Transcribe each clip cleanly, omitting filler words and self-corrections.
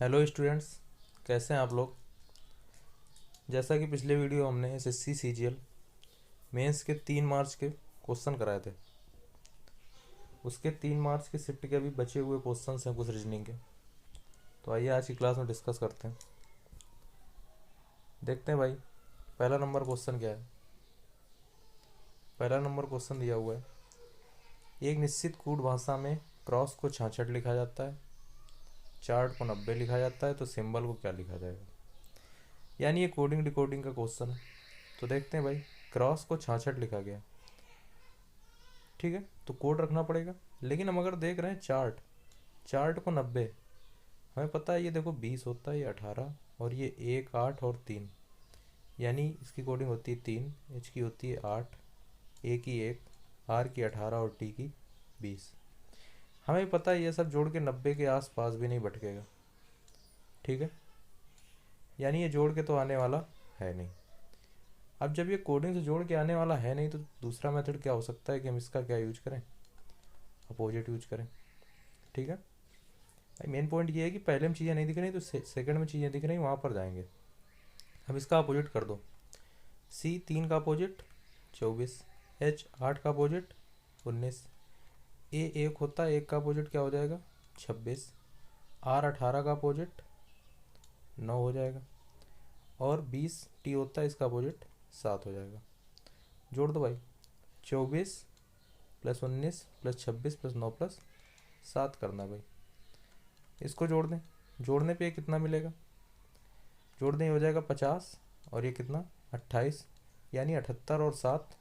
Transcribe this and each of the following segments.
Hello students, कैसे हैं आप लोग। जैसा कि पिछले वीडियो हमने एसएससी सीजीएल मेंस के 3 मार्च के क्वेश्चन कराए थे, उसके 3 मार्च के शिफ्ट के अभी बचे हुए क्वेश्चंस हैं कुछ रीजनिंग के। तो आइए आज की क्लास में डिस्कस करते हैं। देखते हैं भाई, पहला नंबर क्वेश्चन क्या है। पहला नंबर क्वेश्चन दिया हुआ है, एक निश्चित कूट भाषा में क्रॉस को 66 लिखा जाता है, चार्ट को 90 लिखा जाता है, तो सिंबल को क्या लिखा जाएगा। यानी ये कोडिंग डिकोडिंग का क्वेश्चन है। तो देखते हैं भाई, क्रॉस को 66 लिखा गया, ठीक है, तो कोड रखना पड़ेगा। लेकिन हम अगर देख रहे हैं चार्ट को 90, हमें पता है ये देखो 20 होता है, ये 18 और ये 1 8 और 3, यानी इसकी कोडिंग होती है 3, एच की होती है 8, ए की 1, आर की 18 और टी की 20। हमें पता है ये सब जोड़ के 90 के आसपास भी नहीं भटकेगा, ठीक है, यानी ये जोड़ के तो आने वाला है नहीं। अब जब ये कोडिंग से जोड़ के आने वाला है नहीं, तो दूसरा मेथड क्या हो सकता है कि हम इसका क्या यूज करें, अपोजिट यूज करें, ठीक है। मेन पॉइंट ये है कि पहले में चीज़ें नहीं दिख रही तो सेकंड में चीज़ें दिख रही वहाँ पर जाएंगे। अब इसका अपोजिट कर दो, सी 3 का अपोजिट 24, एच 8 का अपोजिट 19, ए 1 होता है, 1 का अपोजिट क्या हो जाएगा 26, आर 18 का अपोजिट 9 हो जाएगा, और 20 टी होता है, इसका अपोजिट 7 हो जाएगा। जोड़ दो भाई, 24 प्लस 19 प्लस 26 प्लस 9 प्लस 7 करना भाई। इसको जोड़ दें, जोड़ने पे ये कितना मिलेगा, जोड़ने हो जाएगा 50, और ये कितना 28, यानी 78 और 7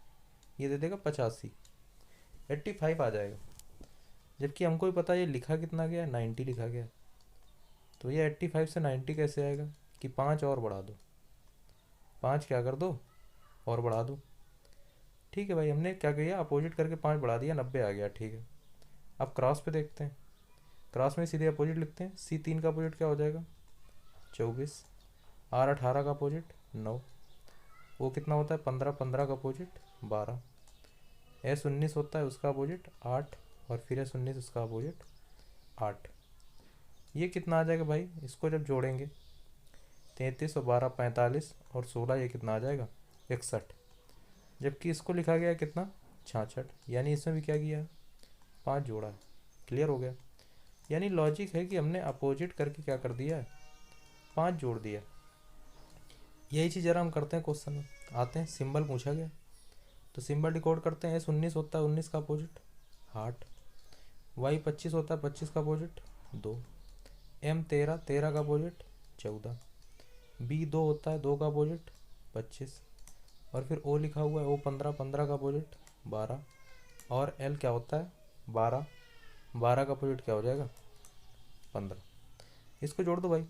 ये दे देगा 85, 85 आ जाएगा। जबकि हमको ही पता है ये लिखा कितना गया, 90 लिखा गया। तो ये 85 से 90 कैसे आएगा कि 5 और बढ़ा दो, 5 क्या कर दो और बढ़ा दो, ठीक है भाई। हमने क्या किया, अपोजिट करके 5 बढ़ा दिया, 90 आ गया, ठीक है। अब क्रॉस पे देखते हैं, क्रॉस में सीधे अपोजिट लिखते हैं। सी 3 का अपोजिट क्या हो जाएगा 24, आर 18 का अपोजिट 9, वो कितना होता है 15, 15 का अपोजिट 12, एस 19 होता है, उसका अपोजिट 8, और फिर एस 19 उसका अपोजिट 8। ये कितना आ जाएगा भाई, इसको जब जोड़ेंगे 33 और 12 45 और 16, ये कितना आ जाएगा 61। जबकि इसको लिखा गया है कितना 66, यानी इसमें भी क्या किया 5 जोड़ा है। क्लियर हो गया। यानी लॉजिक है कि हमने अपोजिट करके क्या कर दिया है 5 जोड़ दिया। यही चीज़ जरा हम करते हैं क्वेश्चन में। आते हैं, सिंबल पूछा गया तो सिंबल डिकोड करते हैं। एस 19 होता है 19 का अपोजिट 8, वाई 25 होता है 25 का अपोजिट 2, एम 13 13 का अपोजिट 14, बी 2 होता है 2 का अपोजिट 25, और फिर ओ लिखा हुआ है ओ 15 15 का अपोजिट 12, और एल क्या होता है 12 12 का अपोजिट क्या हो जाएगा 15। इसको जोड़ दो भाई,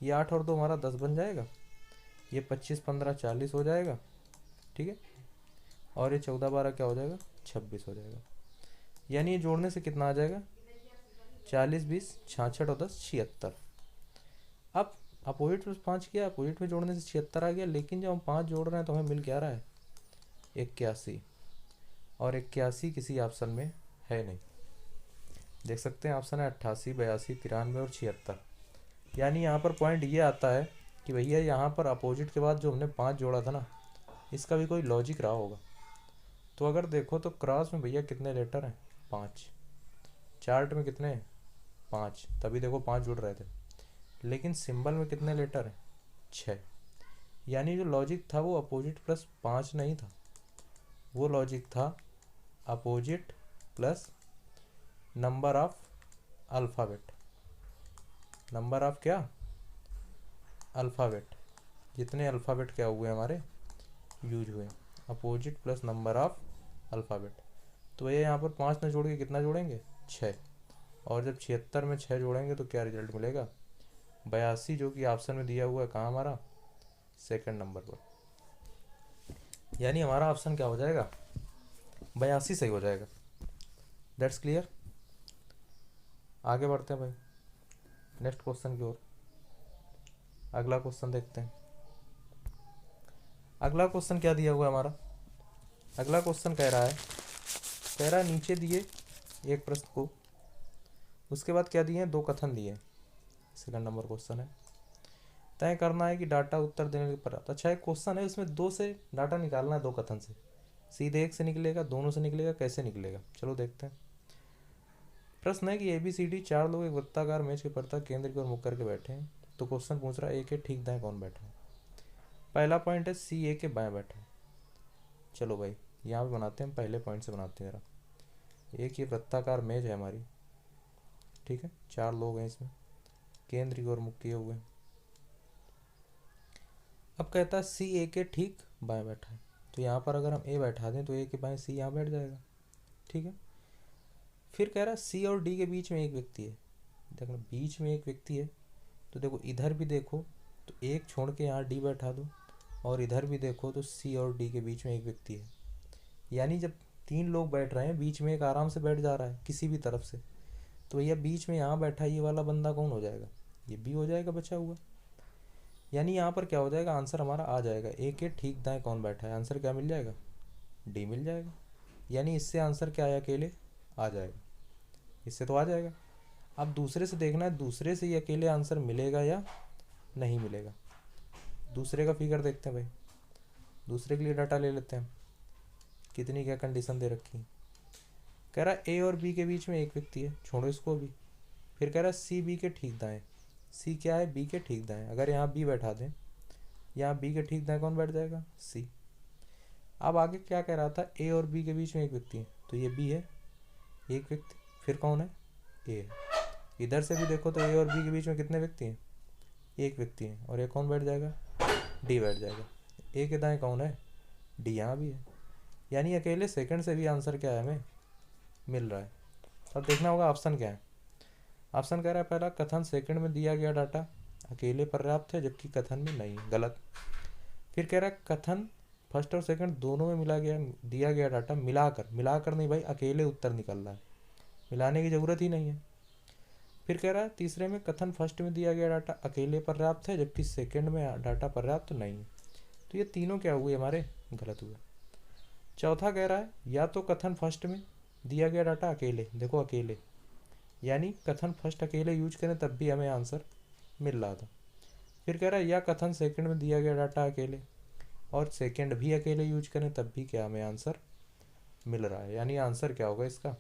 ये 8 और 2 हमारा 10 बन जाएगा, ये 25 15 40 हो जाएगा, ठीक है, और ये 14 12 क्या हो जाएगा 26 हो जाएगा। यानी ये जोड़ने से कितना आ जाएगा 40 20 66 और 10 76। अब अपोजिट में 5 किया, अपोजिट में जोड़ने से 76 आ गया, लेकिन जब हम 5 जोड़ रहे हैं तो हमें मिल क्या रहा है 81, और 81 किसी ऑप्शन में है नहीं। देख सकते हैं ऑप्शन है 88 82 93 और 76। यानी यहाँ पर पॉइंट ये आता है कि भैया यहाँ पर अपोजिट के बाद जो हमने 5 जोड़ा था ना, इसका भी कोई लॉजिक रहा होगा। तो अगर देखो तो क्रॉस में भैया कितने लेटर हैं 5, चार्ट में कितने हैं 5, तभी देखो 5 जुड़ रहे थे। लेकिन सिंबल में कितने लेटर हैं 6, यानी जो लॉजिक था वो अपोजिट प्लस 5 नहीं था, वो लॉजिक था opposite plus number of alphabet. Number of क्या अल्फ़ाबेट, जितने अल्फ़ाबेट क्या हुए हमारे यूज हुए, opposite plus number of alphabet. तो ये यहाँ पर 5 न जोड़ के कितना जोड़ेंगे 6, और जब 76 में 6 जोड़ेंगे तो क्या रिजल्ट मिलेगा 82, जो कि ऑप्शन में दिया हुआ है कहाँ हमारा सेकंड नंबर पर। यानी हमारा ऑप्शन क्या हो जाएगा 82 सही हो जाएगा। That's clear. आगे बढ़ते हैं भाई नेक्स्ट क्वेश्चन की ओर। अगला क्वेश्चन देखते हैं। अगला क्वेश्चन क्या दिया हुआ है हमारा, अगला क्वेश्चन कह रहा है नीचे दिए एक प्रश्न को, उसके बाद क्या दिए हैं 2 कथन दिए हैं। सेकंड नंबर क्वेश्चन है, तय करना है कि डाटा उत्तर देने के पर्याप्त। अच्छा, एक क्वेश्चन है उसमें दो से डाटा निकालना है, दो कथन से, सीधे एक से निकलेगा, दोनों से निकलेगा, कैसे निकलेगा, चलो देखते हैं। प्रश्न है कि ABCD 4 लोग एक वृत्ताकार मेज के प्रत्येक केंद्र की ओर मुख करके बैठे हैं। तो क्वेश्चन पूछ रहा है ए के ठीक दाएं कौन बैठा है। पहला पॉइंट है C A के बाएं बैठा है। चलो भाई यहाँ पे बनाते हैं, पहले पॉइंट से बनाते हैं जरा। एक ये वृत्ताकार मेज है हमारी, ठीक है, 4 लोग हैं इसमें, केंद्र की ओर मुख किए हुए। अब कहता है C A के ठीक बाएं बैठा है, तो यहाँ पर अगर हम A बैठा दें तो A के बाएं C यहाँ बैठ जाएगा, ठीक है। फिर कह रहा है C और D के बीच में एक व्यक्ति है। देखो बीच में एक व्यक्ति है, तो देखो इधर भी देखो तो एक छोड़ के यहाँ D बैठा दो, और इधर भी देखो तो C और D के बीच में एक व्यक्ति है। यानी जब 3 लोग बैठ रहे हैं, बीच में एक आराम से बैठ जा रहा है किसी भी तरफ से, तो भैया बीच में यहाँ बैठा ये वाला बंदा कौन हो जाएगा, ये B हो जाएगा बचा हुआ। यानी यहाँ पर क्या हो जाएगा, आंसर हमारा आ जाएगा ए के ठीक दाएं कौन बैठा है, आंसर क्या मिल जाएगा, D मिल जाएगा। यानी इससे आंसर क्या आया, अकेले आ जाएगा, इससे तो आ जाएगा। अब दूसरे से देखना है, दूसरे से ये अकेले आंसर मिलेगा या नहीं मिलेगा। दूसरे का फिगर देखते हैं भाई, दूसरे के लिए डाटा ले लेते हैं, कितनी क्या कंडीशन दे रखी है। कह रहा है ए और बी के बीच में एक व्यक्ति है, छोड़ो इसको भी। फिर कह रहा है सी बी के ठीक दाएं, सी क्या है, बी के ठीक दाएं। अगर यहाँ बी बैठा दें, यहाँ बी के ठीक दाएं कौन बैठ जाएगा, सी। अब आगे क्या कह रहा था, ए और बी के बीच में एक व्यक्ति है, तो ये बी है एक व्यक्ति, फिर कौन है, ए है। इधर से भी देखो तो ए और बी के बीच में कितने व्यक्ति हैं, एक व्यक्ति है, और ये कौन बैठ जाएगा, डी बैठ जाएगा। ए के दाएं कौन है, डी यहाँ भी है। यानी अकेले सेकंड से भी आंसर क्या है, हमें मिल रहा है। अब देखना होगा ऑप्शन क्या है। ऑप्शन कह रहा है पहला, कथन सेकंड में दिया गया डाटा अकेले पर्याप्त है, जबकि कथन में नहीं, गलत। फिर कह रहा है कथन फर्स्ट और सेकंड दोनों में दिया गया डाटा मिलाकर नहीं भाई, अकेले उत्तर निकल रहा है, मिलाने की ज़रूरत ही नहीं है। फिर कह रहा है तीसरे में, कथन फर्स्ट में दिया गया डाटा अकेले पर्याप्त है, जबकि सेकंड में डाटा पर्याप्त नहीं है। तो ये तीनों क्या हुए हमारे, गलत हुए। चौथा कह रहा है या तो कथन फर्स्ट में दिया गया डाटा अकेले, देखो अकेले, यानी कथन फर्स्ट अकेले यूज करें तब भी हमें आंसर मिल रहा था। फिर कह रहा है या कथन सेकंड में दिया गया डाटा अकेले और सेकंड भी अकेले यूज करें तब भी क्या हमें आंसर मिल रहा है। यानी आंसर क्या होगा इसका,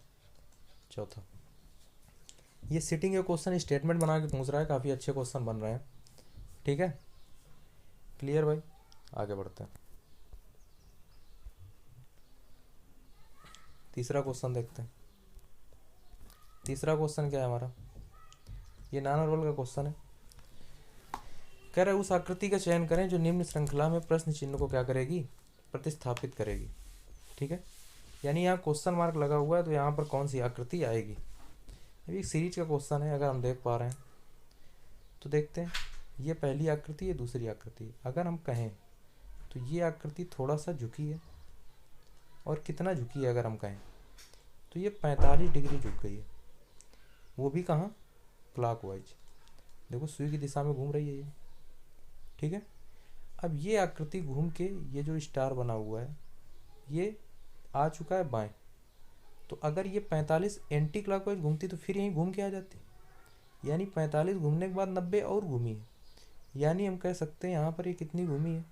चौथा। ये सिटिंग के क्वेश्चन स्टेटमेंट बना के पूछ रहा है, काफ़ी अच्छे क्वेश्चन बन रहे हैं, ठीक है, क्लियर भाई। आगे बढ़ते हैं, तीसरा क्वेश्चन देखते हैं। तीसरा क्वेश्चन क्या है हमारा, ये नॉन वर्बल का क्वेश्चन है। कह रहा है उस आकृति का चयन करें जो निम्न श्रृंखला में प्रश्न चिन्ह को क्या करेगी, प्रतिस्थापित करेगी, ठीक है। यानी यहाँ क्वेश्चन मार्क लगा हुआ है, तो यहाँ पर कौन सी आकृति आएगी। अभी एक सीरीज का क्वेश्चन है, अगर हम देख पा रहे हैं तो देखते हैं। ये पहली आकृति, ये दूसरी आकृति। अगर हम कहें तो ये आकृति थोड़ा सा झुकी है, और कितना झुकी है अगर हम कहें तो ये 45 डिग्री झुक गई है, वो भी कहाँ, क्लॉकवाइज। देखो सुई की दिशा में घूम रही है ये, ठीक है। अब ये आकृति घूम के, ये जो स्टार बना हुआ है ये आ चुका है बाएं, तो अगर ये 45 एंटी क्लॉकवाइज घूमती तो फिर यहीं घूम के आ जाती, यानी 45 घूमने के बाद 90 और घूमी है। यानी हम कह सकते हैं यहाँ पर ये कितनी घूमी है,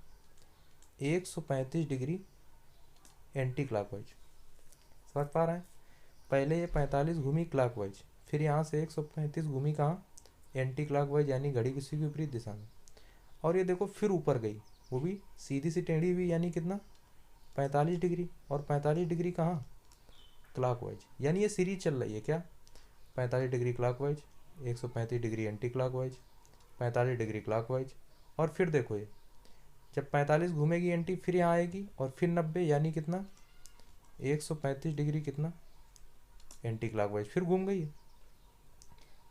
135 डिग्री एंटी क्लॉकवाइज। समझ पा रहे हैं, पहले ये 45 घूमी क्लॉकवाइज, फिर यहाँ से 135 घूमी कहाँ, एंटी क्लॉकवाइज, यानी घड़ी की विपरीत दिशा में। और ये देखो फिर ऊपर गई, वो भी सीधी सी टेढ़ी हुई, यानी कितना, 45 डिग्री, और 45 डिग्री कहाँ, क्लॉकवाइज। यानी ये सीरीज चल रही है क्या, 45 degree clockwise, 135 degree anti clockwise, 45 degree clockwise. और फिर देखो ये जब 45 घूमेगी एंटी, फिर यहाँ आएगी और फिर 90, यानी कितना, 135 डिग्री कितना, एंटी क्लॉकवाइज, फिर घूम गई है।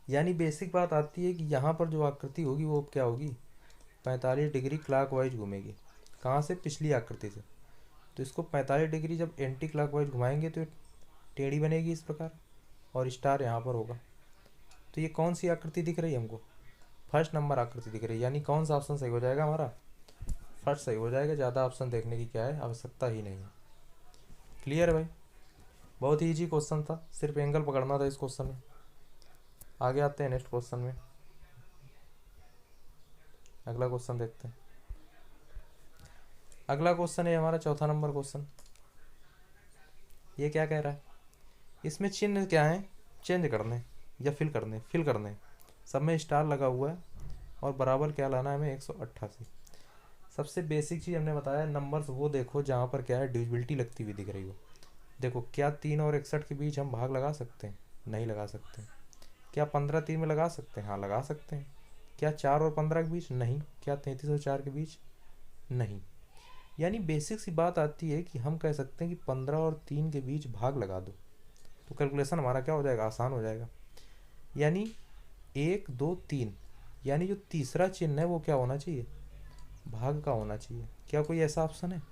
यानी बेसिक बात आती है कि यहाँ पर जो आकृति होगी वो क्या होगी, 45 डिग्री क्लॉकवाइज घूमेगी। कहाँ से, पिछली आकृति से। तो इसको 45 डिग्री जब एंटी क्लॉकवाइज घुमाएंगे तो टेढ़ी बनेगी इस प्रकार, और स्टार यहाँ पर होगा। तो ये कौन सी आकृति दिख रही है हमको, फर्स्ट नंबर आकृति दिख रही है। यानी कौन सा ऑप्शन सही हो जाएगा हमारा, फर्स्ट सही हो जाएगा। ज़्यादा ऑप्शन देखने की क्या है, आवश्यकता ही नहीं है। क्लियर है भाई, बहुत ही ईजी क्वेश्चन था, सिर्फ एंगल पकड़ना था इस क्वेश्चन में। आगे आते हैं नेक्स्ट क्वेश्चन में। अगला क्वेश्चन देखते हैं। अगला क्वेश्चन है हमारा चौथा नंबर क्वेश्चन। ये क्या कह रहा है, इसमें चिन्ह क्या है, चेंज करने या फिल करने, सब में स्टार लगा हुआ है और बराबर क्या लाना है हमें 188। सबसे बेसिक चीज़ हमने बताया, नंबर्स वो देखो जहाँ पर क्या है डिविजिबिलिटी लगती हुई दिख रही हो। देखो क्या 3 और 61 के बीच हम भाग लगा सकते हैं, नहीं लगा सकते। क्या 15 3 में लगा सकते हैं, हाँ लगा सकते हैं। क्या 4 और 15 के बीच, नहीं। क्या 33 और 4 के बीच, नहीं। यानी बेसिक सी बात आती है कि हम कह सकते हैं कि 15 और 3 के बीच भाग लगा दो तो कैलकुलेशन हमारा क्या हो जाएगा, आसान हो जाएगा। यानी 1 2 3, यानी जो तीसरा चिन्ह है वो क्या होना चाहिए, भाग का होना चाहिए। क्या कोई ऐसा ऑप्शन है?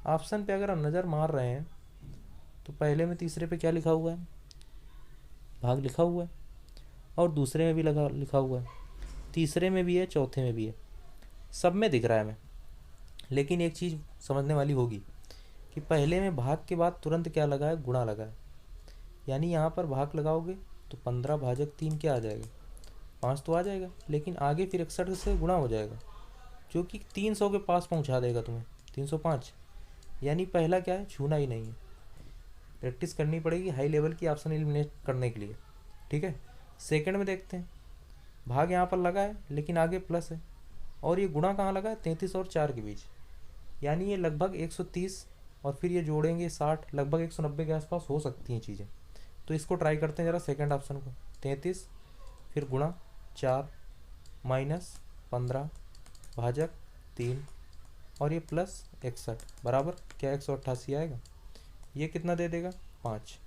ऑप्शन पे अगर हम नज़र मार रहे हैं तो पहले में तीसरे पे क्या लिखा हुआ है, भाग लिखा हुआ है, और दूसरे में भी लगा लिखा हुआ है, तीसरे में भी है, चौथे में भी है, सब में दिख रहा है हमें। लेकिन एक चीज़ समझने वाली होगी कि पहले में भाग के बाद तुरंत क्या लगा है, गुणा लगा है। यानी यहाँ पर भाग लगाओगे तो 15 भाजक 3 क्या आ जाएगा, 5 तो आ जाएगा, लेकिन आगे फिर 61 से गुणा हो जाएगा जो कि 300 के पास पहुँचा देगा तुम्हें, 305। यानी पहला क्या है, छूना ही नहीं है। प्रैक्टिस करनी पड़ेगी हाई लेवल की ऑप्शन एलिमिनेट करने के लिए, ठीक है। सेकंड में देखते हैं, भाग यहाँ पर लगा है लेकिन आगे प्लस है, और ये गुणा कहाँ लगा है, 33 और 4 के बीच। यानी ये लगभग 130 और फिर ये जोड़ेंगे 60, लगभग 190 के आसपास हो सकती हैं चीज़ें। तो इसको ट्राई करते हैं ज़रा सेकंड ऑप्शन को, 33 फिर गुणा 4 माइनस 15 भाजक 3 और ये प्लस 61 बराबर क्या 188 आएगा। ये कितना दे देगा, 5।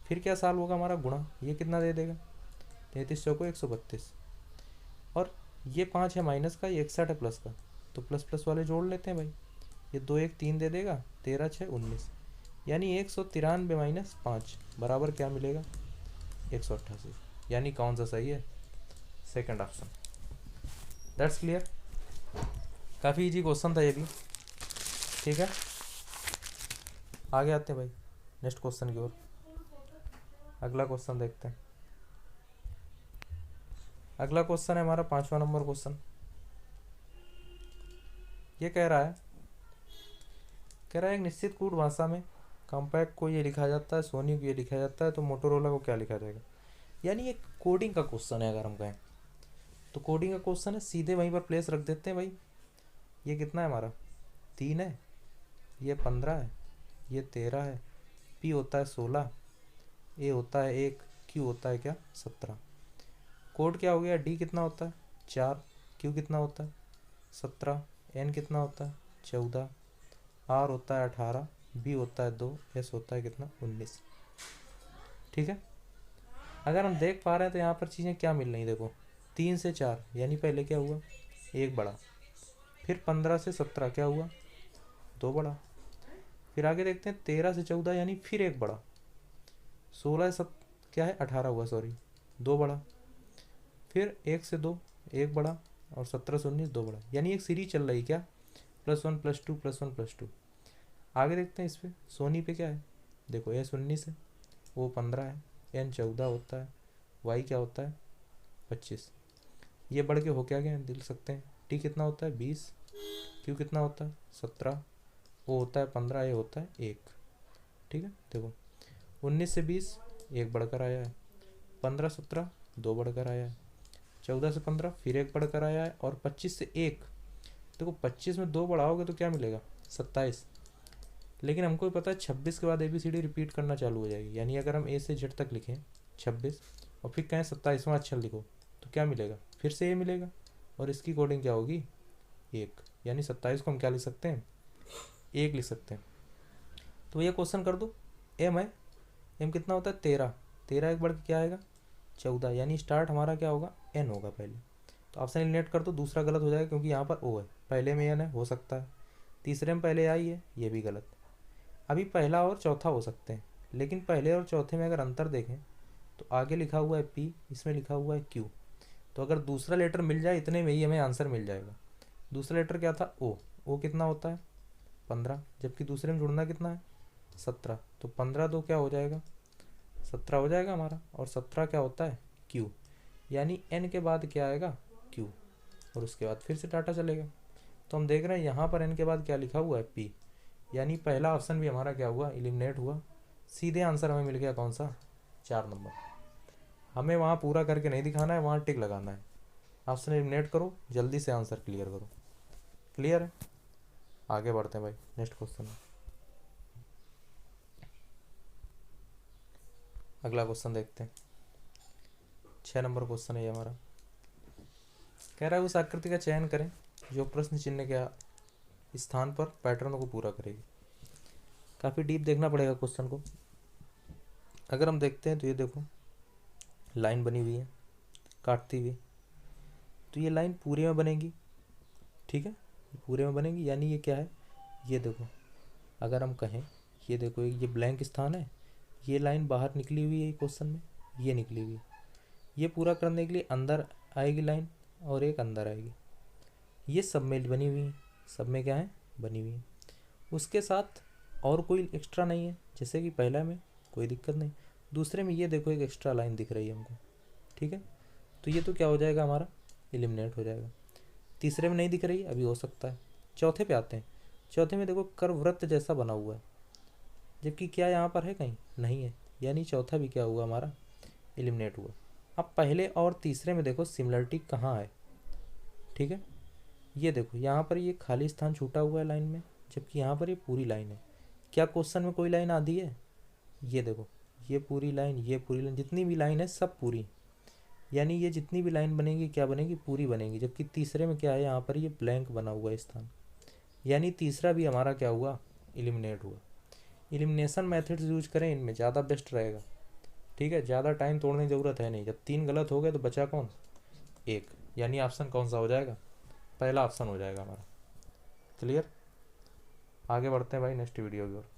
फिर क्या साल होगा हमारा, गुणा, ये कितना दे देगा, 33 चौको 132, और ये 5 है माइनस का, ये 61 है प्लस का, तो प्लस प्लस वाले जोड़ लेते हैं भाई। ये 2 1 3 दे देगा, 13 6 19, यानी 193 माइनस 5 बराबर क्या मिलेगा, 188। यानी कौन सा सही है, सेकंड ऑप्शन। That's clear. काफ़ी इजी क्वेश्चन था ये भी, ठीक है। आगे आते हैं भाई नेक्स्ट क्वेश्चन की ओर। अगला क्वेश्चन देखते हैं। अगला क्वेश्चन है हमारा 5वां नंबर क्वेश्चन। ये कह रहा है एक निश्चित कूट भाषा में कॉम्पैक्ट को ये लिखा जाता है, सोनी को ये लिखा जाता है, तो मोटोरोला को क्या लिखा जाएगा। यानी एक कोडिंग का क्वेश्चन है, अगर हम कहें तो कोडिंग का क्वेश्चन है, सीधे वहीं पर प्लेस रख देते हैं भाई। ये कितना है हमारा, 3 है, ये 15 है, ये 13 है, पी होता है 16, ए होता है 1, क्यू होता है क्या 17। कोड क्या हो गया, डी कितना होता है 4, क्यू कितना होता है 17, एन कितना होता है 14, आर होता है 18, बी होता है 2, एस होता है कितना 19। ठीक है। अगर हम देख पा रहे हैं तो यहाँ पर चीज़ें क्या मिल रही, देखो 3 से 4 यानी पहले क्या हुआ, एक बड़ा, फिर 15 से 17 क्या हुआ, 2 बड़ा, फिर आगे देखते हैं 13 से 14 यानी फिर एक बड़ा, 16 से क्या है 18 हुआ, सॉरी 2 बड़ा, फिर 1 से 2 एक बड़ा, और 17 से 19 2 बड़ा। यानी एक सीरीज चल रही क्या, +1 +2 +1 +2। आगे देखते हैं इस पर, सोनी पे क्या है, देखो एस 19 है, वो 15 है, एन 14 होता है, वाई क्या होता है 25। ये बढ़ के हो क्या गया दिल सकते हैं, टी कितना होता है 20, क्यू कितना होता है 17, वो होता है 15, ये होता है 1। ठीक है, देखो 19 से 20 एक बढ़कर आया है, 15 17 2 बढ़कर आया है, 14 से 15 फिर एक बढ़कर आया है, और 25 से 1, देखो 25 में 2 बढ़ाओगे तो क्या मिलेगा 27। लेकिन हमको पता है 26 के बाद ABCD रिपीट करना चालू हो जाएगी। यानी अगर हम ए से जेड तक लिखें 26 और फिर कहें 27वां अक्षर लिखो तो क्या मिलेगा, फिर से ए मिलेगा, और इसकी कोडिंग क्या होगी 1। यानी 27 को हम क्या लिख सकते हैं 1 लिख सकते हैं। तो ये क्वेश्चन कर दो, एम है, एम कितना होता है 13, 13 एक बढ़ के क्या आएगा 14, यानी स्टार्ट हमारा क्या होगा एन होगा पहले। तो ऑप्शन एलिमिनेट कर दो, दूसरा गलत हो जाएगा क्योंकि यहाँ पर ओ है, पहले में एन है, हो सकता है, तीसरे में पहले आई है, ये भी गलत। अभी पहला और चौथा हो सकते हैं, लेकिन पहले और चौथे में अगर अंतर देखें तो आगे लिखा हुआ है पी, इसमें लिखा हुआ है क्यू। तो अगर दूसरा लेटर मिल जाए इतने में ही हमें आंसर मिल जाएगा। दूसरा लेटर क्या था ओ, ओ कितना होता है 15, जबकि दूसरे में जुड़ना कितना है 17, तो 15 2 क्या हो जाएगा 17 हो जाएगा हमारा, और 17 क्या होता है क्यू। यानी एन के बाद क्या आएगा क्यू। और उसके बाद फिर से डाटा चलेगा। तो हम देख रहे हैं यहाँ पर n के बाद क्या लिखा हुआ है, p, यानी पहला ऑप्शन भी हमारा क्या हुआ, एलिमिनेट हुआ। सीधे आंसर हमें मिल गया कौन सा, 4 नंबर। हमें वहाँ पूरा करके नहीं दिखाना है, वहाँ टिक लगाना है। ऑप्शन एलिमिनेट करो, जल्दी से आंसर क्लियर करो। क्लियर है, आगे बढ़ते हैं भाई नेक्स्ट क्वेश्चन। अगला क्वेश्चन देखते हैं, 6 नंबर क्वेश्चन है ये हमारा। कह रहा है उस आकृति का चयन करें जो प्रश्न चिन्ह के स्थान पर पैटर्नों को पूरा करेगी। काफ़ी डीप देखना पड़ेगा क्वेश्चन को। अगर हम देखते हैं तो ये देखो लाइन बनी हुई है काटती हुई, तो ये लाइन पूरे में बनेगी, ठीक है, पूरे में बनेगी। यानी ये क्या है, ये देखो अगर हम कहें, ये देखो ये ब्लैंक स्थान है, ये लाइन बाहर निकली हुई है क्वेश्चन में, ये निकली हुई है। ये पूरा करने के लिए अंदर आएगी लाइन और एक अंदर आएगी, ये सब में बनी हुई है, सब में क्या है, बनी हुई है। उसके साथ और कोई एक्स्ट्रा नहीं है, जैसे कि पहला में कोई दिक्कत नहीं, दूसरे में ये देखो एक एक्स्ट्रा लाइन दिख रही है हमको, ठीक है। तो ये तो क्या हो जाएगा हमारा, एलिमिनेट हो जाएगा। तीसरे में नहीं दिख रही, अभी हो सकता है। चौथे पे आते हैं, चौथे में देखो कर्व वृत्त जैसा बना हुआ है, जबकि क्या यहाँ पर है, कहीं नहीं है, यानी चौथा भी क्या हुआ हमारा, एलिमिनेट हुआ। अब पहले और तीसरे में देखो सिमिलरिटी कहाँ है, ठीक है। ये देखो यहाँ पर ये खाली स्थान छूटा हुआ है लाइन में, जबकि यहाँ पर ये पूरी लाइन है। क्या क्वेश्चन में कोई लाइन आधी है, ये देखो ये पूरी लाइन, ये पूरी लाइन, जितनी भी लाइन है सब पूरी, यानी ये जितनी भी लाइन बनेगी क्या बनेगी, पूरी बनेगी। जबकि तीसरे में क्या है, यहाँ पर ये ब्लैंक बना हुआ है स्थान, यानी तीसरा भी हमारा क्या हुआ, एलिमिनेट हुआ। एलिमिनेशन मेथड्स यूज करें, इनमें ज़्यादा बेस्ट रहेगा, ठीक है। ज़्यादा टाइम तोड़ने की ज़रूरत है नहीं। जब 3 गलत हो गए तो बचा कौन, एक, यानी ऑप्शन कौन सा हो जाएगा, पहला ऑप्शन हो जाएगा हमारा। क्लियर, आगे बढ़ते हैं भाई नेक्स्ट वीडियो की ओर।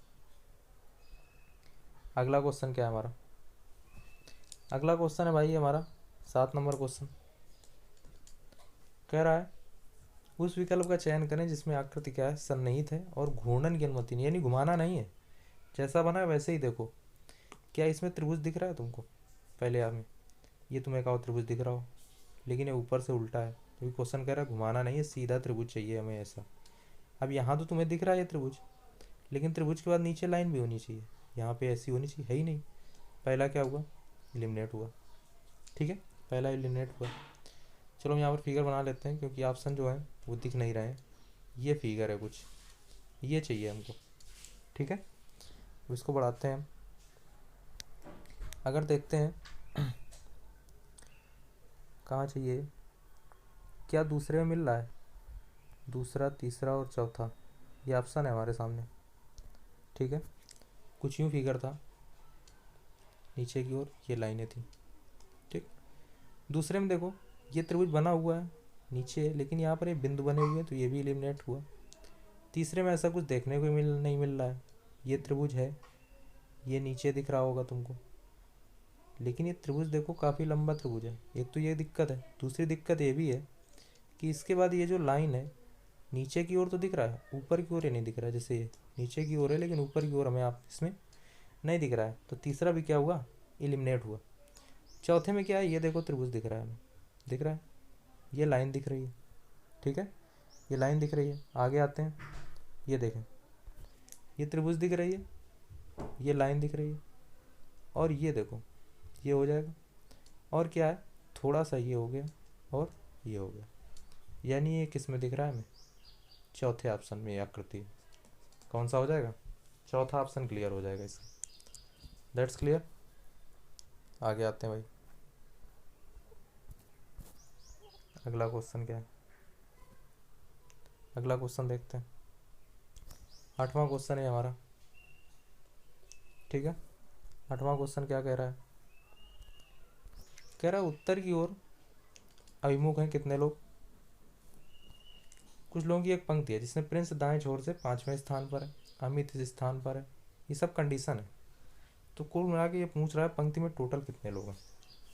अगला क्वेश्चन क्या है हमारा, अगला क्वेश्चन है भाई हमारा 7 नंबर क्वेश्चन। कह रहा है उस विकल्प का चयन करें जिसमें आकृति क्या है, सन्निहित है और घूर्णन की अनुमति नहीं, यानी घुमाना नहीं है, जैसा बना है वैसे ही देखो। क्या इसमें त्रिभुज दिख रहा है तुमको, पहले हमें ये तुम्हें कहा त्रिभुज दिख रहा हो, लेकिन ये ऊपर से उल्टा है, तो क्वेश्चन कह रहा है घुमाना नहीं है, सीधा त्रिभुज चाहिए हमें ऐसा। अब यहाँ तो तुम्हें दिख रहा है ये त्रिभुज, लेकिन त्रिभुज के बाद नीचे लाइन भी होनी चाहिए, यहाँ पे ऐसी होनी चाहिए, है ही नहीं। पहला क्या हुआ, एलिमिनेट हुआ, ठीक है, पहला एलिमिनेट हुआ। चलो हम यहाँ पर फिगर बना लेते हैं, क्योंकि ऑप्शन जो है वो दिख नहीं रहे हैं। ये फिगर है कुछ, ये चाहिए हमको, ठीक है। अब इसको बढ़ाते हैं हम, अगर देखते हैं कहाँ चाहिए, क्या दूसरे में मिल रहा है, दूसरा, तीसरा और चौथा, ये ऑप्शन है हमारे सामने, ठीक है। कुछ यूँ फिगर था, नीचे की ओर ये लाइनें थी, ठीक। दूसरे में देखो ये त्रिभुज बना हुआ है नीचे, लेकिन यहाँ पर ये बिंदु बने हुए हैं, तो ये भी एलिमिनेट हुआ। तीसरे में ऐसा कुछ देखने को नहीं मिल रहा है, ये त्रिभुज है, ये नीचे दिख रहा होगा तुमको, लेकिन ये त्रिभुज देखो काफ़ी लंबा त्रिभुज है। एक तो ये दिक्कत है, दूसरी दिक्कत ये भी है कि इसके बाद ये जो लाइन है नीचे की ओर तो दिख रहा है, ऊपर की ओर ये नहीं दिख रहा है। जैसे ये नीचे की ओर है, लेकिन ऊपर की ओर हमें आप इसमें नहीं दिख रहा है, तो तीसरा भी क्या हुआ, एलिमिनेट हुआ। चौथे में क्या है, ये देखो त्रिभुज दिख रहा है हमें, दिख रहा है, ये लाइन दिख रही है, ठीक है, ये लाइन दिख रही है। आगे आते हैं, ये देखें, ये त्रिभुज दिख रही है, ये लाइन दिख रही है, और ये देखो ये हो जाएगा, और क्या है, थोड़ा सा ये हो गया और ये हो गया, यानी ये किस में दिख रहा है हमें, चौथे ऑप्शन में। ये आकृति कौन सा हो जाएगा, चौथा ऑप्शन क्लियर हो जाएगा इसका। दैट्स क्लियर, आगे आते हैं भाई। अगला क्वेश्चन क्या है, अगला क्वेश्चन देखते हैं, 8वां क्वेश्चन है हमारा, ठीक है। 8वां क्वेश्चन क्या कह रहा है, कह रहा है उत्तर की ओर अभिमुख हैं कितने लोग। कुछ लोगों की एक पंक्ति है जिसमें प्रिंस दाएं छोर से 5वें स्थान पर है, अमित इस स्थान पर है, ये सब कंडीशन है। तो कुल मिला के ये पूछ रहा है पंक्ति में टोटल कितने लोग हैं।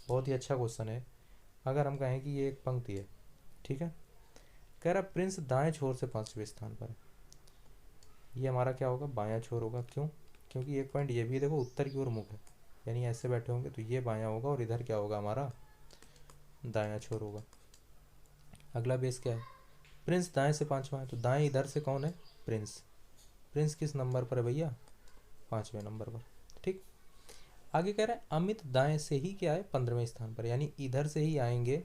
बहुत ही अच्छा क्वेश्चन है। अगर हम कहें कि ये एक पंक्ति है, ठीक है, कह रहा प्रिंस दाएं छोर से 5वें स्थान पर है, ये हमारा क्या होगा, बायां छोर होगा। क्यों, क्योंकि एक पॉइंट ये भी देखो उत्तर की ओर मुख है, यानी ऐसे बैठे होंगे तो ये बायां होगा, और इधर क्या होगा हमारा, दायां छोर होगा। अगला बेस क्या है, प्रिंस दाएं से पाँचवा है, तो दाएं इधर से कौन है, प्रिंस। प्रिंस किस नंबर पर है भैया, पाँचवें नंबर पर। ठीक, आगे कह रहा है अमित दाएं से ही क्या है, 15वें स्थान पर, यानी इधर से ही आएंगे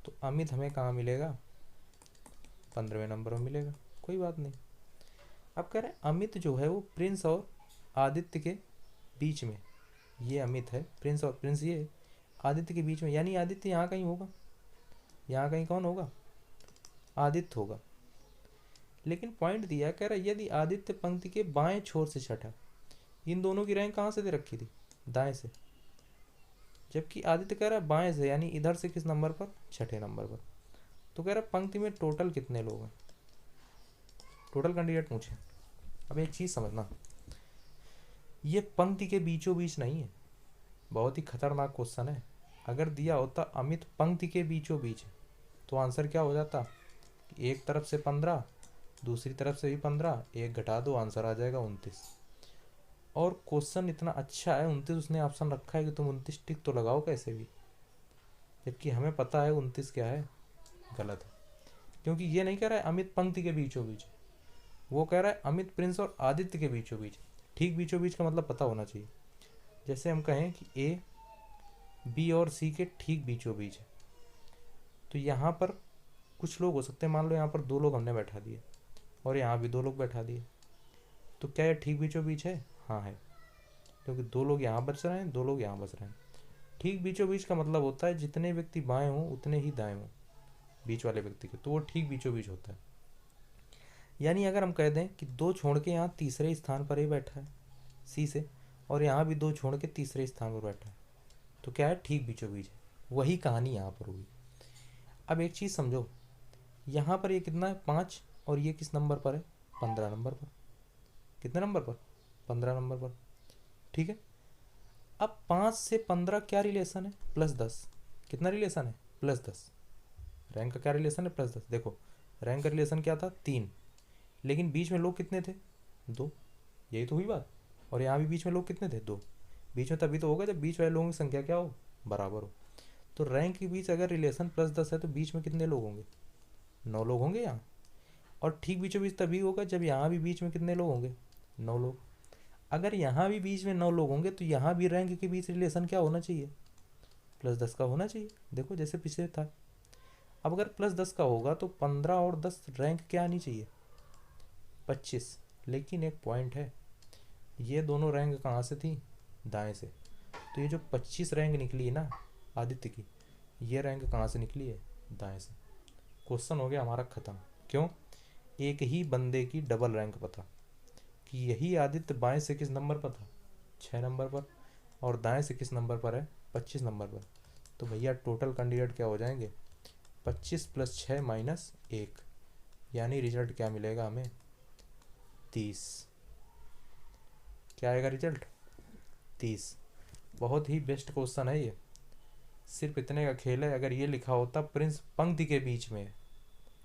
तो अमित हमें कहाँ मिलेगा, 15वें नंबर पर मिलेगा। कोई बात नहीं। अब कह रहे हैं अमित जो है वो प्रिंस और आदित्य के बीच में, ये अमित है, प्रिंस और प्रिंस ये आदित्य के बीच में, यानी आदित्य यहाँ कहीं होगा, यहाँ कहीं कौन होगा, आदित्य होगा। लेकिन पॉइंट दिया, कह रहा है यदि आदित्य पंक्ति के बाएं छोर से छठा, इन दोनों की रैंक कहाँ से दे रखी थी, दाएं से, जबकि आदित्य कह रहा है बाएं से, यानी इधर से किस नंबर पर, छठे नंबर पर। तो कह रहा है पंक्ति में टोटल कितने लोग हैं, टोटल कैंडिडेट पूछे। अब एक चीज़ समझना, ये पंक्ति के बीचों बीच नहीं है, बहुत ही खतरनाक क्वेश्चन है। अगर दिया होता अमित पंक्ति के बीचों बीच है तो आंसर क्या हो जाता, एक तरफ से 15, दूसरी तरफ से भी 15, एक घटा दो, आंसर आ जाएगा 29। और क्वेश्चन इतना अच्छा है, 29 उसने ऑप्शन रखा है कि तुम 29 टिक तो लगाओ कैसे भी, जबकि हमें पता है 29 क्या है, गलत है। क्योंकि ये नहीं कह रहा है अमित पंक्ति के बीचों बीच, वो कह रहा है अमित प्रिंस और आदित्य के बीचों बीच। ठीक बीचों बीच का मतलब पता होना चाहिए। जैसे हम कहें कि ए बी और सी के ठीक बीचों बीच है, तो यहाँ पर कुछ लोग हो सकते हैं, मान लो यहाँ पर 2 लोग हमने बैठा दिए और यहाँ भी 2 लोग बैठा दिए, तो क्या ये ठीक बीचों बीच है, हाँ है, क्योंकि 2 लोग यहाँ बच रहे हैं, 2 लोग यहाँ बच रहे हैं। ठीक बीचों बीच का मतलब होता है जितने व्यक्ति बाएं हों उतने ही दाएं हों बीच वाले व्यक्ति के, तो वो ठीक बीचों बीच होता है। यानी अगर हम कह दें कि 2 छोड़ के यहाँ तीसरे स्थान पर ही बैठा है सी से, और यहाँ भी 2 छोड़ के तीसरे स्थान पर बैठा है, तो क्या है, ठीक बीचों बीच है। वही कहानी यहाँ पर हुई। अब एक चीज़ समझो, यहाँ पर ये कितना है, 5, और ये किस नंबर पर है, 15 नंबर पर। कितने नंबर पर, 15 नंबर पर। ठीक है, अब 5 से 15 क्या रिलेशन है, +10। कितना रिलेशन है, +10। रैंक का क्या रिलेशन है, +10। देखो रैंक का रिलेशन क्या था, 3, लेकिन बीच में लोग कितने थे, 2, यही तो हुई बात। और यहाँ भी बीच में लोग कितने थे, 2। बीच में तभी तो होगा जब बीच वाले लोगों की संख्या क्या हो, बराबर हो। तो रैंक के बीच अगर रिलेशन +10 है तो बीच में कितने लोग होंगे, 9 लोग होंगे यहाँ। और ठीक बीचों बीच तभी होगा जब यहाँ भी बीच में कितने लोग होंगे, 9 लोग। अगर यहाँ भी बीच में 9 लोग होंगे तो यहाँ भी रैंक के बीच रिलेशन क्या होना चाहिए, +10 का होना चाहिए। देखो जैसे पीछे था। अब अगर +10 का होगा तो 15 और 10 रैंक क्या आनी चाहिए, 25। लेकिन एक पॉइंट है, ये दोनों रैंक कहाँ से थी, दाएं से। तो ये जो 25 रैंक निकली है ना आदित्य की, ये रैंक कहाँ से निकली है, दाएं से। क्वेश्चन हो गया हमारा ख़त्म। क्यों, एक ही बंदे की डबल रैंक पता, कि यही आदित्य बाएं से किस नंबर पर था, 6 नंबर पर, और दाएं से किस नंबर पर है, 25 नंबर पर। तो भैया टोटल कैंडिडेट क्या हो जाएंगे, 25 + 6 - 1, यानी रिजल्ट क्या मिलेगा हमें, 30। क्या आएगा रिजल्ट, 30। बहुत ही बेस्ट क्वेश्चन है ये, सिर्फ इतने का खेल है। अगर ये लिखा होता प्रिंस पंक्ति के बीच में,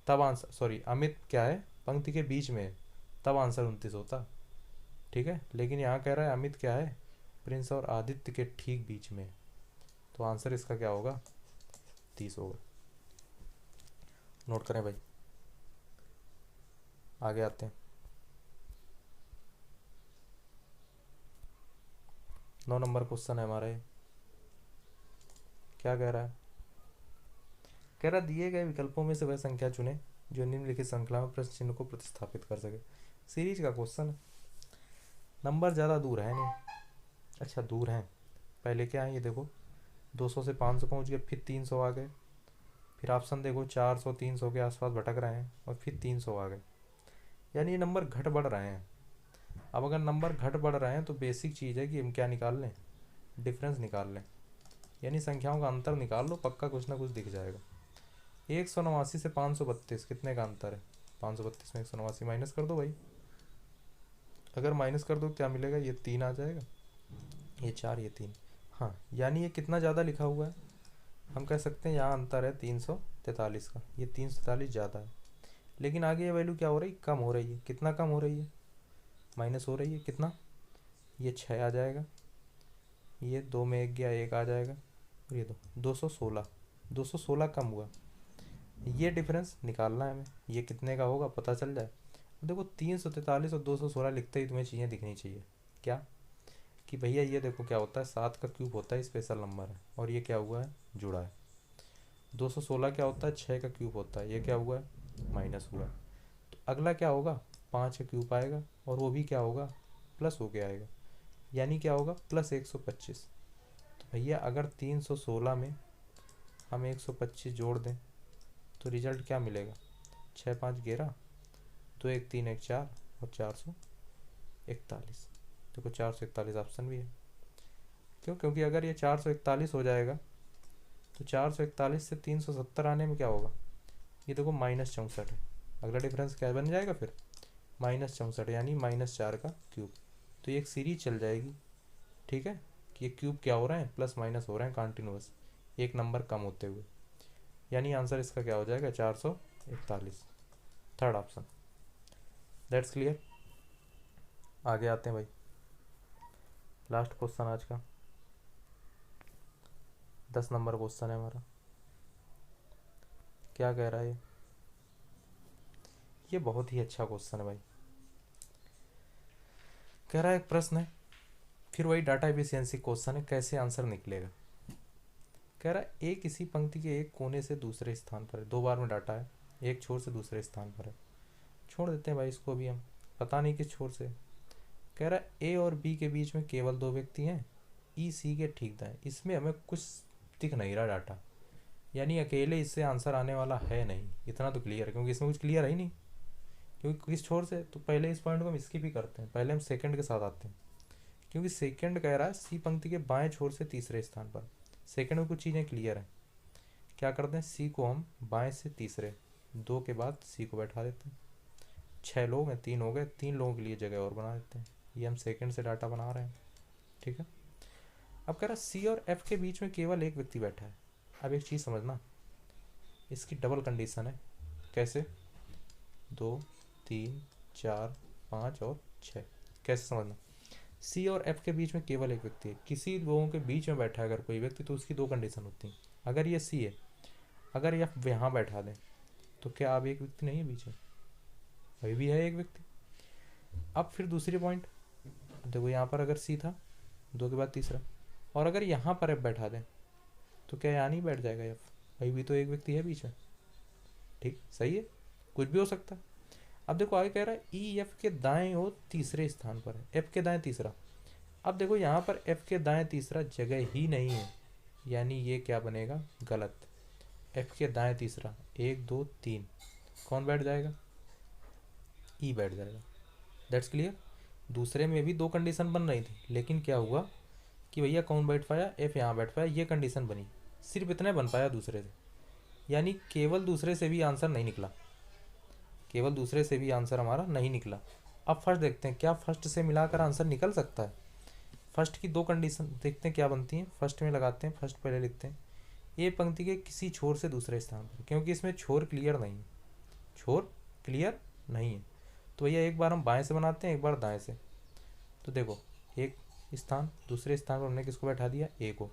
तब आंसर, सॉरी अमित क्या है, पंक्ति के बीच में, तब आंसर 29 होता। ठीक है, लेकिन यहाँ कह रहा है अमित क्या है, प्रिंस और आदित्य के ठीक बीच में, तो आंसर इसका क्या होगा, 30 होगा। नोट करें भाई, आगे आते हैं। 9 नंबर क्वेश्चन है हमारा ये। क्या कह रहा है, कह रहा दिए गए विकल्पों में से वह संख्या चुने जो निम्नलिखित श्रृंखला में प्रश्न चिन्ह को प्रतिस्थापित कर सके। सीरीज का क्वेश्चन है, नंबर ज़्यादा दूर है नहीं, अच्छा दूर हैं, पहले क्या है ये देखो, 200 से 500 पहुँच गए, फिर 300 आ गए, फिर ऑप्शन देखो 400 300 के आसपास भटक रहे हैं, और फिर 300 आ गए, यानी ये नंबर घट बढ़ रहे हैं। अब अगर नंबर घट बढ़ रहे हैं तो बेसिक चीज़ है कि हम क्या निकाल लें, डिफरेंस निकाल लें, यानी संख्याओं का अंतर निकाल लो, पक्का कुछ ना कुछ दिख जाएगा। 189 से 532 कितने का अंतर है, 532 में 189 माइनस कर दो भाई। अगर माइनस कर दो क्या मिलेगा, ये 3 आ जाएगा, ये 4, ये 3। हाँ, यानी ये कितना ज़्यादा लिखा हुआ है, हम कह सकते हैं यहाँ अंतर है 343 का, ये 343 ज़्यादा है। लेकिन आगे ये वैल्यू क्या हो रही, कम हो रही है। कितना कम हो रही है, माइनस हो रही है, कितना, ये 6 आ जाएगा, ये 2 में 1 गया, 1 आ जाएगा, और ये 216 कम हुआ। ये डिफरेंस निकालना है हमें, ये कितने का होगा पता चल जाए। देखो 343 और 216 लिखते ही तुम्हें चीज़ें दिखनी चाहिए क्या, कि भैया ये देखो क्या होता है, 7 का क्यूब होता है, स्पेशल नंबर है, और ये क्या हुआ है, जुड़ा है। 216 क्या होता है, 6 का क्यूब होता है, ये क्या हुआ है, माइनस हुआ है। तो अगला क्या होगा, 5 का क्यूब आएगा, और वो भी क्या होगा, प्लस होके आएगा, यानी क्या होगा, प्लस 125। तो भैया अगर 316 में हम 125 जोड़ दें तो रिजल्ट क्या मिलेगा, 6 5 11, 2 1 3 1 4 और 441। देखो 441 ऑप्शन भी है, क्यों, क्योंकि अगर ये 441 हो जाएगा तो 441 से 370 आने में क्या होगा, ये देखो -64 है। अगला डिफरेंस क्या बन जाएगा फिर, -64, यानी -4 का क्यूब। तो ये एक सीरीज चल जाएगी, ठीक है, कि ये क्यूब क्या हो रहे हैं, प्लस माइनस हो रहे हैं कंटिन्यूस, एक नंबर कम होते हुए, यानी आंसर इसका क्या हो जाएगा, 441, थर्ड ऑप्शन। That's clear. आगे आते हैं भाई, लास्ट क्वेश्चन आज का, 10 नंबर क्वेश्चन है हमारा। क्या कह रहा है ये बहुत ही अच्छा क्वेश्चन है भाई। कह रहा है एक प्रश्न है, फिर वही डाटा एफिशिएंसी क्वेश्चन है, कैसे आंसर निकलेगा। कह रहा है एक इसी पंक्ति के एक कोने से दूसरे स्थान पर है, 2 बार में डाटा है, एक छोर से दूसरे स्थान पर है। छोड़ देते हैं भाई इसको भी हम, पता नहीं किस छोर से। कह रहा है ए और बी के बीच में केवल 2 व्यक्ति हैं, ई सी के ठीक दाएं। इसमें हमें कुछ दिख नहीं रहा डाटा, यानी अकेले इससे आंसर आने वाला है नहीं, इतना तो क्लियर है, क्योंकि इसमें कुछ क्लियर है ही नहीं, क्योंकि किस छोर से। तो पहले इस पॉइंट को हम स्किप ही करते हैं, पहले हम सेकंड के साथ आते हैं, क्योंकि सेकंड कह रहा है सी पंक्ति के बाएं छोर से तीसरे स्थान पर। सेकंड में कुछ चीज़ें क्लियर हैं, क्या करते हैं, सी को हम बाएं से तीसरे, 2 के बाद सी को बैठा देते हैं। 6 लोग हैं, 3 हो गए, 3 लोगों के लिए जगह और बना देते हैं, ये हम सेकंड से डाटा बना रहे हैं, ठीक है। अब कह रहा है सी और एफ के बीच में केवल एक व्यक्ति बैठा है। अब एक चीज़ समझना, इसकी डबल कंडीशन है, कैसे, 2 3 4 5 और 6, कैसे समझना। सी और एफ के बीच में केवल एक व्यक्ति है, किसी लोगों के बीच में बैठा है अगर कोई व्यक्ति, तो उसकी 2 कंडीशन होती हैं। अगर ये सी है, अगर एफ यहाँ बैठा दें तो क्या अब एक व्यक्ति नहीं है बीच में, अभी भी है एक व्यक्ति। अब फिर दूसरी पॉइंट देखो, यहाँ पर अगर सी था, 2 के बाद तीसरा, और अगर यहाँ पर एफ बैठा दें तो क्या यहाँ नहीं बैठ जाएगा एफ, अभी भी तो एक व्यक्ति है बीच में, ठीक सही है, कुछ भी हो सकता है। अब देखो आगे कह रहा है ई एफ के दाएं और तीसरे स्थान पर है, एफ के दाएं तीसरा। अब देखो यहाँ पर एफ के दाएं तीसरा जगह ही नहीं है, यानी ये क्या बनेगा, गलत। एफ के दाएं तीसरा 1 2 3, कौन बैठ जाएगा, ई बैठ जाएगा। That's clear. दूसरे में भी 2 कंडीशन बन रही थी, लेकिन क्या हुआ कि भैया कौन बैठ पाया, एफ यहाँ बैठ पाया, ये कंडीशन बनी, सिर्फ इतना बन पाया दूसरे से, यानी केवल दूसरे से भी आंसर नहीं निकला, केवल दूसरे से भी आंसर हमारा नहीं निकला। अब फर्स्ट देखते हैं, क्या फर्स्ट से मिलाकर आंसर निकल सकता है। फर्स्ट की 2 कंडीशन देखते हैं क्या बनती हैं, फर्स्ट में लगाते हैं, फर्स्ट पहले लिखते हैं, ए पंक्ति के किसी छोर से दूसरे स्थान पर, क्योंकि इसमें छोर क्लियर नहीं है, छोर क्लियर नहीं है, तो भैया एक बार हम बाएं से बनाते हैं, एक बार दाएं से। तो देखो एक स्थान, दूसरे स्थान पर हमने किसको बैठा दिया, ए को।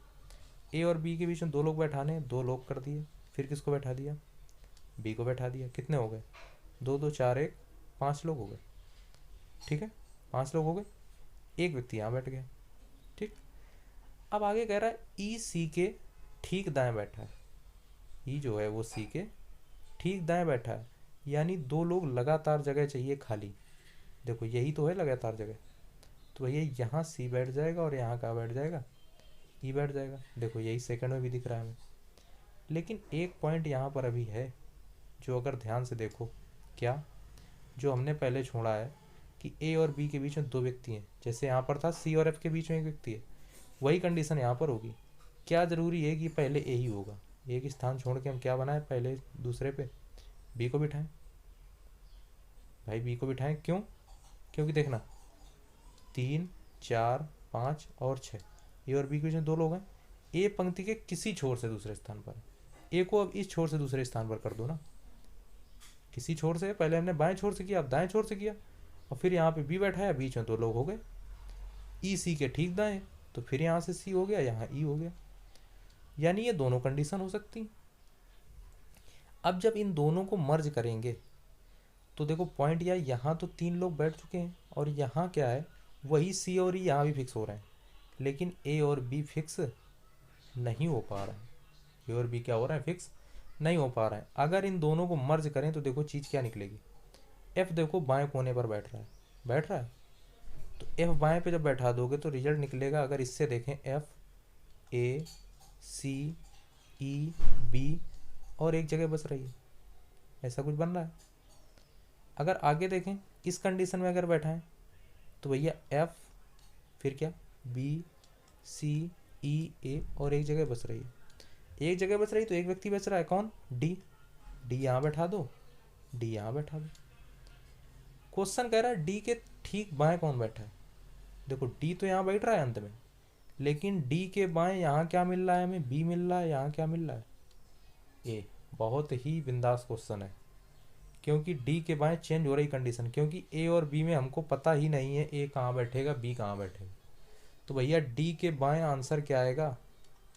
ए और बी के बीच में 2 लोग बैठाने, 2 लोग कर दिए, फिर किसको बैठा दिया, बी को बैठा दिया। कितने हो गए, 2 2 4 1, 5 लोग हो गए, ठीक है, 5 लोग हो गए, एक व्यक्ति यहाँ बैठ गया, ठीक। अब आगे कह रहा है ई सी के ठीक दाएं बैठा है, ई जो है वो सी के ठीक दाएं बैठा है, यानी 2 लोग लगातार जगह चाहिए खाली। देखो यही तो है लगातार जगह, तो भैया यहाँ सी बैठ जाएगा और यहाँ कहाँ बैठ जाएगा, ई बैठ जाएगा। देखो यही सेकंड में भी दिख रहा है हमें, लेकिन एक पॉइंट यहाँ पर अभी है, जो अगर ध्यान से देखो, क्या, जो हमने पहले छोड़ा है कि ए और बी के बीच में 2 व्यक्ति हैं, जैसे यहाँ पर था सी और एफ के बीच में एक व्यक्ति है, वही कंडीशन यहाँ पर होगी। क्या ज़रूरी है कि पहले ए ही होगा, एक स्थान छोड़ के हम क्या बनाए, पहले दूसरे पे बी को बिठाएं, भाई बी को बिठाएं, क्यों, क्योंकि देखना 3 4 5 और 6, ए और बी के बीच में 2 लोग हैं, ए पंक्ति के किसी छोर से दूसरे स्थान पर, ए को अब इस छोर से दूसरे स्थान पर कर दो ना, किसी छोर से, पहले हमने बाएं छोर से किया, अब दाएं छोर से किया, और फिर यहाँ पे बी बैठा है, बीच में 2 लोग हो गए, ई सी के ठीक दाएं, तो फिर यहाँ से सी हो गया, यहाँ ई हो गया, यानी ये दोनों कंडीशन हो सकती। अब जब इन दोनों को मर्ज करेंगे तो देखो पॉइंट यह, यहाँ तो 3 लोग बैठ चुके हैं और यहाँ क्या है, वही सी और ई यहाँ भी फिक्स हो रहे हैं, लेकिन ए और बी फिक्स नहीं हो पा रहा है। ए और बी क्या हो रहा है, फिक्स नहीं हो पा रहा है। अगर इन दोनों को मर्ज करें तो देखो चीज़ क्या निकलेगी। एफ देखो बाएं कोने पर बैठ रहा है, तो एफ बाएं पे जब बैठा दोगे तो रिजल्ट निकलेगा। अगर इससे देखें एफ, ए, सी, ई, बी और एक जगह बच रही है, ऐसा कुछ बन रहा है। अगर आगे देखें इस कंडीशन में अगर बैठा है तो भैया एफ, फिर क्या, बी, सी, ई, ए और एक जगह बच रही है। एक जगह बच रही तो एक व्यक्ति बच रहा है, कौन, डी। डी यहाँ बैठा दो, डी यहाँ बैठा दो। क्वेश्चन कह रहा है डी के ठीक बाएं कौन बैठा है। देखो डी तो यहाँ बैठ रहा है अंत में, लेकिन डी के बाएं यहाँ क्या मिल रहा है हमें, बी मिल रहा है। यहाँ क्या मिल रहा है, ए। बहुत ही बिंदास क्वेश्चन है, क्योंकि डी के बाएं चेंज हो रही कंडीशन, क्योंकि ए और बी में हमको पता ही नहीं है ए कहाँ बैठेगा, बी कहाँ बैठेगा। तो भैया डी के बाएं आंसर क्या आएगा,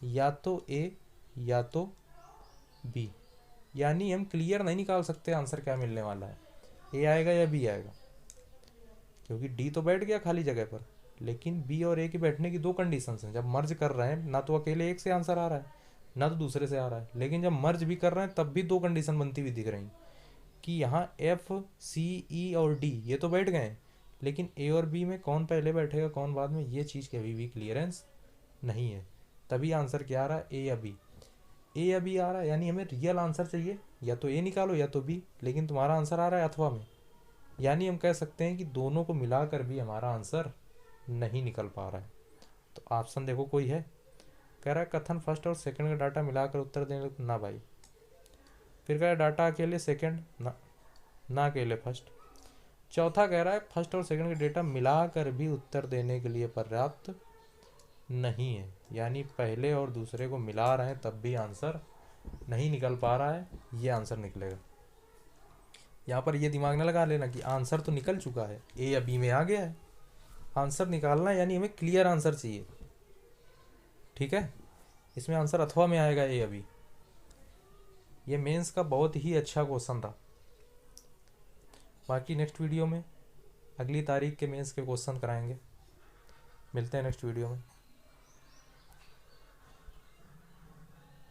या तो ए या तो बी। यानी हम क्लियर नहीं निकाल सकते आंसर क्या मिलने वाला है, ए आएगा या बी आएगा, क्योंकि डी तो बैठ गया खाली जगह पर। लेकिन बी और ए के बैठने की दो कंडीशन हैं। जब मर्ज कर रहे हैं ना तो अकेले एक से आंसर आ रहा है ना तो दूसरे से आ रहा है, लेकिन जब मर्ज भी कर रहे हैं तब भी दो कंडीशन बनती हुई दिख रही कि यहाँ एफ, सी, ई और डी ये तो बैठ गए हैं, लेकिन ए और बी में कौन पहले बैठेगा कौन बाद में, ये चीज़ की अभी भी क्लियरेंस नहीं है। तभी आंसर क्या आ रहा है, ए या बी। ए या बी आ रहा है, यानी हमें रियल आंसर चाहिए, या तो ए निकालो या तो बी, लेकिन तुम्हारा आंसर आ रहा है अथवा में। यानी हम कह सकते हैं कि दोनों को मिलाकर भी हमारा आंसर नहीं निकल पा रहा है। तो ऑप्शन देखो कोई है, कह रहा है कथन फर्स्ट और सेकंड का डाटा मिलाकर उत्तर देने ना भाई। फिर कह रहा है डाटा अकेले सेकंड ना अकेले फर्स्ट। चौथा कह रहा है फर्स्ट और सेकंड का डेटा मिलाकर भी उत्तर देने के लिए पर्याप्त नहीं है, यानी पहले और दूसरे को मिला रहे हैं तब भी आंसर नहीं निकल पा रहा है, ये आंसर निकलेगा। यहाँ पर ये दिमाग न लगा लेना कि आंसर तो निकल चुका है, ए या बी में आ गया है। आंसर निकालना है, यानी हमें क्लियर आंसर चाहिए, ठीक है। इसमें आंसर अथवा में आएगा, ए या बी। ये मेंस का बहुत ही अच्छा क्वेश्चन था। बाकी नेक्स्ट वीडियो में अगली तारीख के मेंस के क्वेश्चन कराएंगे। मिलते हैं नेक्स्ट वीडियो में।